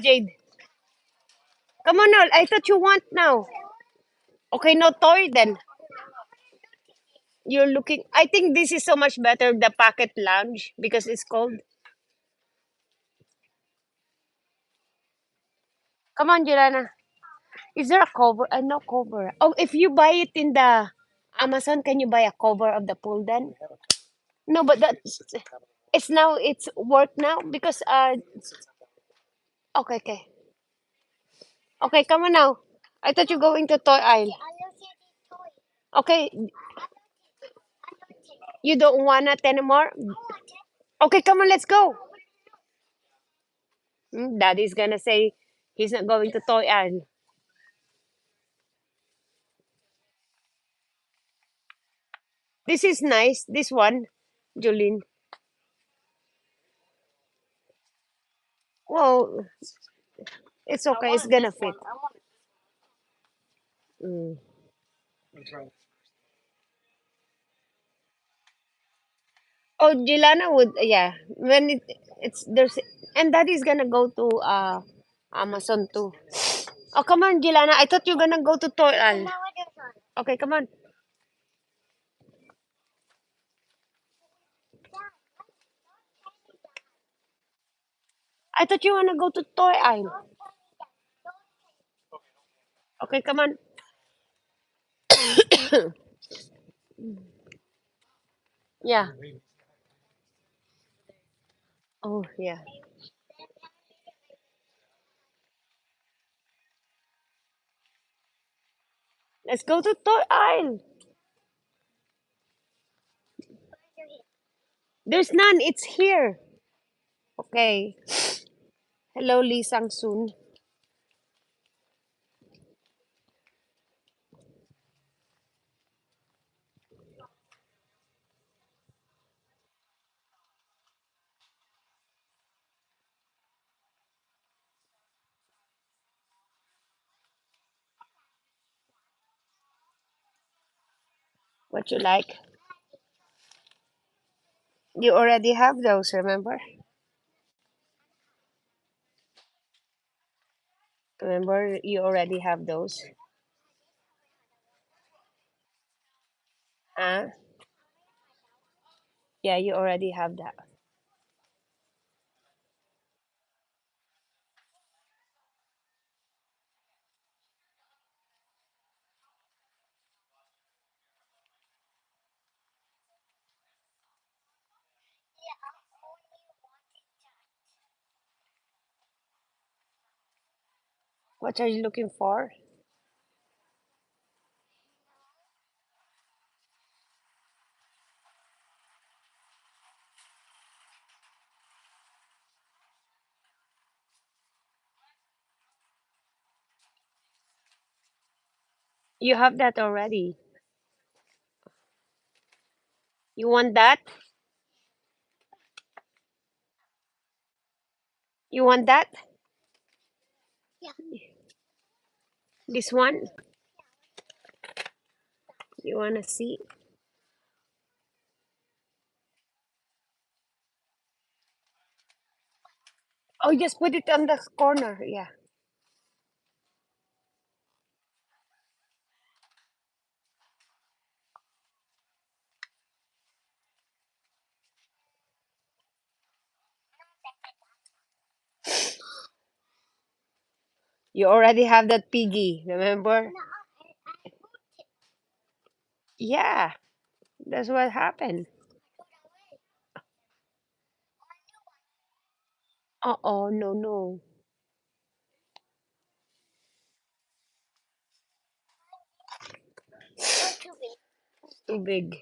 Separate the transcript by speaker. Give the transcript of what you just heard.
Speaker 1: Jade. Come on now. I thought you want now. Okay, no toy then. You're looking. I think this is so much better, the Pocket Lounge, because it's cold. Come on, Jelana. Is there a cover? No cover. Oh, if you buy it in the Amazon, can you buy a cover of the pool then? No, but that's it's now it's work now because okay, okay. Okay, come on now. I thought you're going to toy aisle. Okay, you don't want it anymore? Okay, come on, let's go. Daddy's gonna say he's not going to toy aisle. This is nice. This one, Jolene. Well, it's okay. It's gonna fit. Mm. Oh, Jilana would, yeah. When it's there's and Daddy's gonna go to Amazon too. Oh, come on, Jilana. I thought you're gonna go to toy aisle. Okay, come on. I thought you wanna go to toy aisle. Okay, come on. Yeah. Oh, yeah. Let's go to toy aisle. There's none. It's here. Okay. Hello, Lee Sang Soon. What you like? You already have those, remember? Remember, you already have those. Huh? Yeah, you already have that. What are you looking for? You have that already. You want that? You want that? This one? You wanna see? Oh, just put it on the corner. Yeah. You already have that piggy, remember? Yeah, that's what happened. Oh, no, no. Too big.